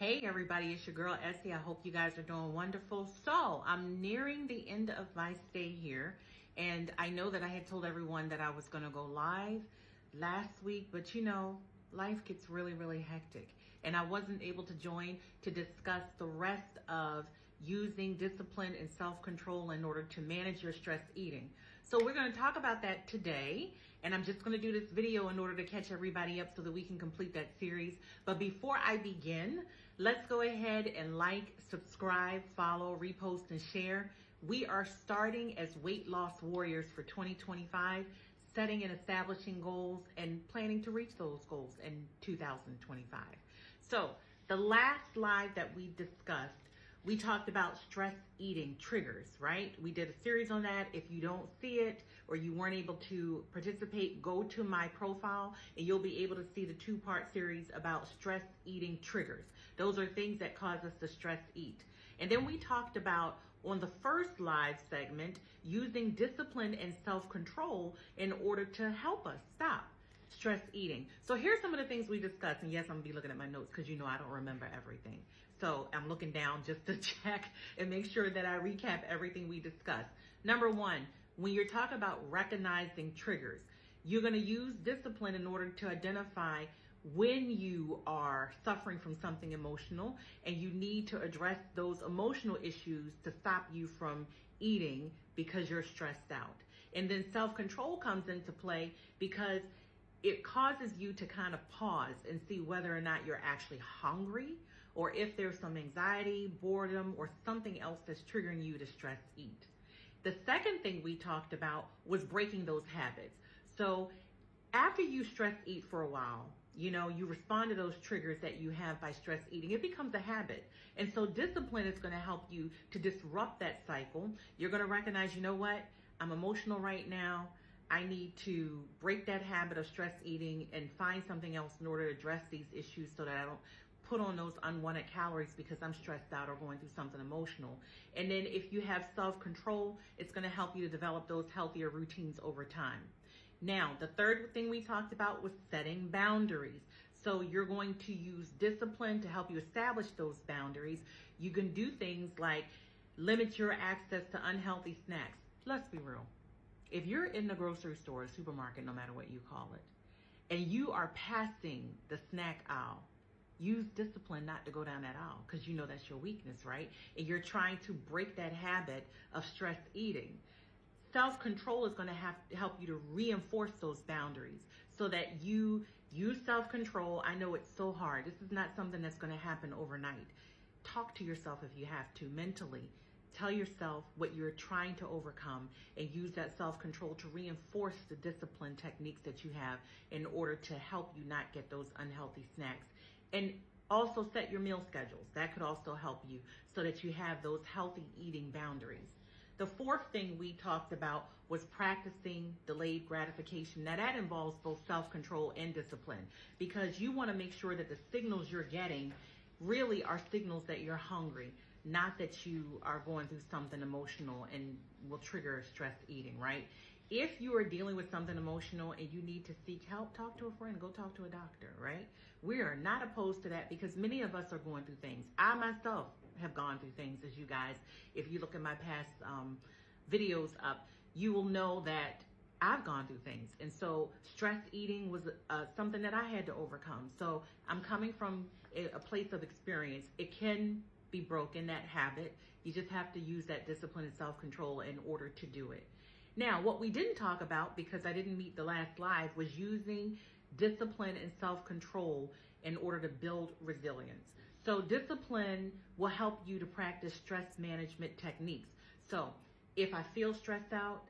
Hey everybody, it's your girl Essie. I hope you guys are doing wonderful. So I'm nearing the end of my stay here, and I know that I had told everyone that I was going to go live last week, but life gets really hectic, and I wasn't able to join to discuss the rest of using discipline and self-control in order to manage your stress eating. So we're going to talk about that today, and I'm just going to do this video in order to catch everybody up so that we can complete that series. But before I begin, let's go ahead and like, subscribe, follow, repost, and share. We are starting as weight loss warriors for 2025, setting and establishing goals and planning to reach those goals in 2025. So the last live that we discussed, we talked about stress eating triggers, right? We did a series on that. If you don't see it or you weren't able to participate, go to my profile and you'll be able to see the 2-part series about stress eating triggers. Those are things that cause us to stress eat. And then we talked about, on the first live segment, using discipline and self-control in order to help us stop stress eating. So here's some of the things we discussed. And yes, I'm gonna be looking at my notes because I don't remember everything. So I'm looking down just to check and make sure that I recap everything we discussed. Number one, when you're talking about recognizing triggers, you're gonna use discipline in order to identify when you are suffering from something emotional and you need to address those emotional issues to stop you from eating because you're stressed out. And then self-control comes into play because it causes you to kind of pause and see whether or not you're actually hungry or if there's some anxiety, boredom, or something else that's triggering you to stress eat. The second thing we talked about was breaking those habits. So after you stress eat for a while, you respond to those triggers that you have by stress eating. It becomes a habit. And so discipline is going to help you to disrupt that cycle. You're going to recognize, you know what? I'm emotional right now. I need to break that habit of stress eating and find something else in order to address these issues so that I don't put on those unwanted calories because I'm stressed out or going through something emotional. And then if you have self-control, it's going to help you to develop those healthier routines over time. Now, the third thing we talked about was setting boundaries. So you're going to use discipline to help you establish those boundaries. You can do things like limit your access to unhealthy snacks. Let's be real. If you're in the grocery store or supermarket, no matter what you call it, and you are passing the snack aisle, use discipline not to go down that aisle because that's your weakness, right? And you're trying to break that habit of stress eating. Self-control is going to have to help you to reinforce those boundaries so that you use self-control. I know it's so hard. This is not something that's going to happen overnight. Talk to yourself if you have to mentally. Tell yourself what you're trying to overcome and use that self-control to reinforce the discipline techniques that you have in order to help you not get those unhealthy snacks. And also set your meal schedules. That could also help you so that you have those healthy eating boundaries. The fourth thing we talked about was practicing delayed gratification. Now that involves both self-control and discipline because you want to make sure that the signals you're getting really are signals that you're hungry, not that you are going through something emotional and will trigger stress eating, right? If you are dealing with something emotional and you need to seek help, talk to a friend, go talk to a doctor, right? We are not opposed to that because many of us are going through things. I myself have gone through things, as you guys, if you look at my past videos up, you will know that I've gone through things. And so stress eating was something that I had to overcome. So I'm coming from a place of experience. It can be broken, that habit. You just have to use that discipline and self-control in order to do it. Now, what we didn't talk about, because I didn't meet the last live, was using discipline and self-control in order to build resilience. So discipline will help you to practice stress management techniques. So if I feel stressed out,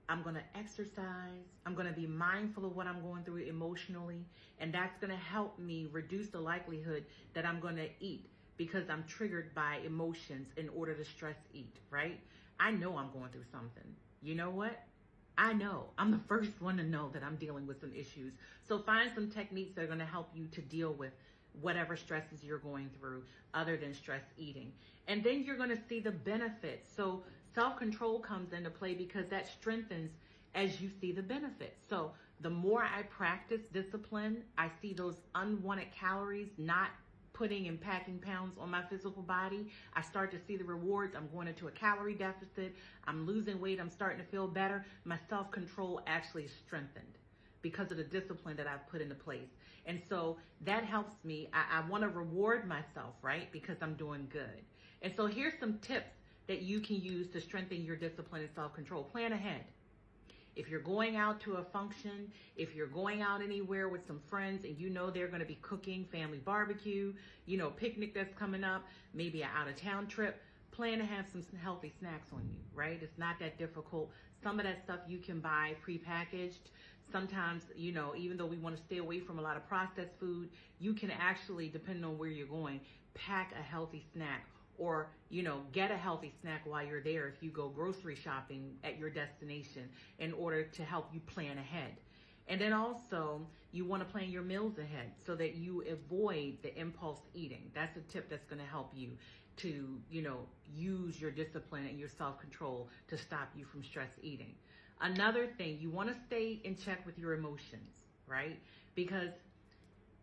I'm going to exercise. I'm going to be mindful of what I'm going through emotionally. And that's going to help me reduce the likelihood that I'm going to eat because I'm triggered by emotions in order to stress eat, right? I know I'm going through something. You know what? I know. I'm the first one to know that I'm dealing with some issues. So find some techniques that are going to help you to deal with whatever stresses you're going through other than stress eating. And then you're going to see the benefits. So self-control comes into play because that strengthens as you see the benefits. So the more I practice discipline, I see those unwanted calories not putting and packing pounds on my physical body. I start to see the rewards. I'm going into a calorie deficit. I'm losing weight. I'm starting to feel better. My self-control actually is strengthened because of the discipline that I've put into place. And so that helps me. I want to reward myself, right? Because I'm doing good. And so here's some tips that you can use to strengthen your discipline and self-control. Plan ahead. If you're going out to a function, if you're going out anywhere with some friends and you know they're going to be cooking, family barbecue, picnic that's coming up, maybe an out-of-town trip, plan to have some healthy snacks on you, right? It's not that difficult. Some of that stuff you can buy prepackaged. Sometimes, even though we want to stay away from a lot of processed food, you can actually, depending on where you're going, pack a healthy snack. Or, get a healthy snack while you're there if you go grocery shopping at your destination in order to help you plan ahead. And then also, you want to plan your meals ahead so that you avoid the impulse eating. That's a tip that's going to help you to, use your discipline and your self-control to stop you from stress eating. Another thing, you want to stay in check with your emotions, right? Because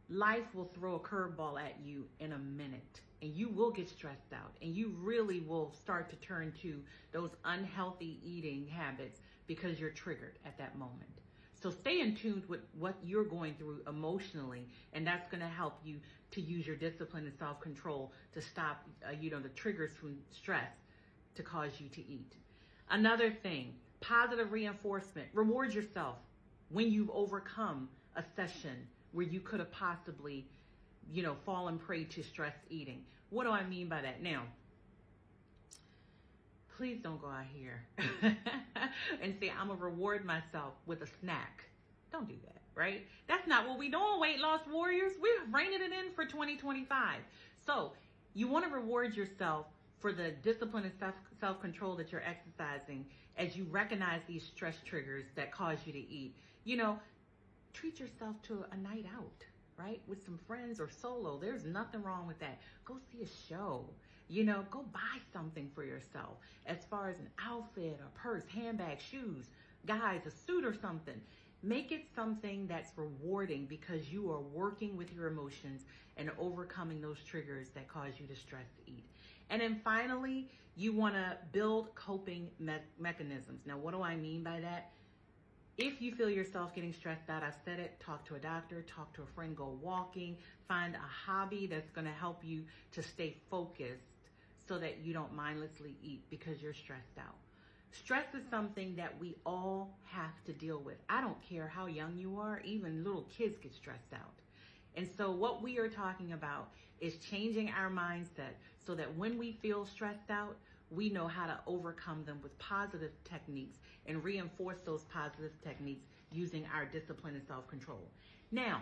life will throw a curveball at you in a minute. And you will get stressed out, and you really will start to turn to those unhealthy eating habits because you're triggered at that moment. So stay in tune with what you're going through emotionally, and that's going to help you to use your discipline and self-control to stop, the triggers from stress to cause you to eat. Another thing, positive reinforcement. Reward yourself when you've overcome a session where you could have possibly fallen prey to stress eating. What do I mean by that? Now, please don't go out here and say, I'm going to reward myself with a snack. Don't do that, right? That's not what we're doing, weight loss warriors. We're reining it in for 2025. So you want to reward yourself for the discipline and self-control that you're exercising as you recognize these stress triggers that cause you to eat. Treat yourself to a night out, right? With some friends or solo. There's nothing wrong with that. Go see a show. Go buy something for yourself as far as an outfit, a purse, handbag, shoes, guys, a suit or something. Make it something that's rewarding because you are working with your emotions and overcoming those triggers that cause you to stress eat. And then finally, you want to build coping mechanisms. Now, what do I mean by that? If you feel yourself getting stressed out, I've said it, talk to a doctor, talk to a friend, go walking, find a hobby that's going to help you to stay focused so that you don't mindlessly eat because you're stressed out. Stress is something that we all have to deal with. I don't care how young you are, even little kids get stressed out. And so what we are talking about is changing our mindset so that when we feel stressed out, we know how to overcome them with positive techniques and reinforce those positive techniques using our discipline and self-control. Now,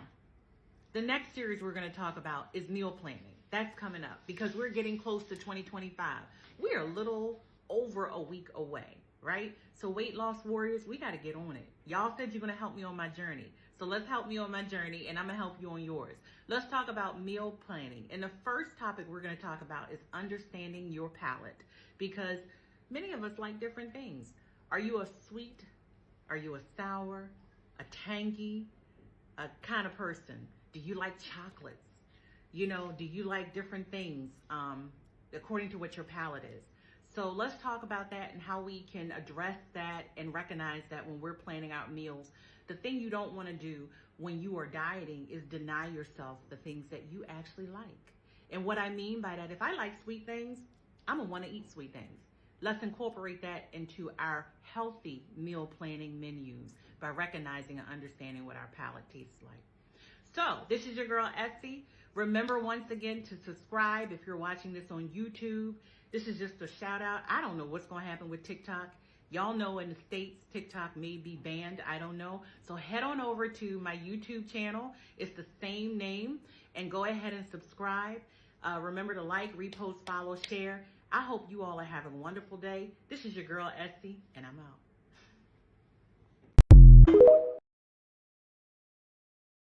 the next series we're going to talk about is meal planning. That's coming up because we're getting close to 2025. We are a little over a week away, right? So weight loss warriors, we got to get on it. Y'all said you're going to help me on my journey. So let's help me on my journey, and I'm going to help you on yours. Let's talk about meal planning. And the first topic we're going to talk about is understanding your palate, because many of us like different things. Are you a sweet? Are you a sour? A tangy? A kind of person? Do you like chocolates? Do you like different things according to what your palate is? So let's talk about that and how we can address that and recognize that when we're planning out meals. The thing you don't want to do when you are dieting is deny yourself the things that you actually like. And what I mean by that, if I like sweet things, I'm going to want to eat sweet things. Let's incorporate that into our healthy meal planning menus by recognizing and understanding what our palate tastes like. So this is your girl, Essie. Remember once again to subscribe if you're watching this on YouTube. This is just a shout out. I don't know what's going to happen with TikTok. Y'all know in the States, TikTok may be banned. I don't know. So head on over to my YouTube channel. It's the same name. And go ahead and subscribe. Remember to like, repost, follow, share. I hope you all are having a wonderful day. This is your girl, Essie, and I'm out.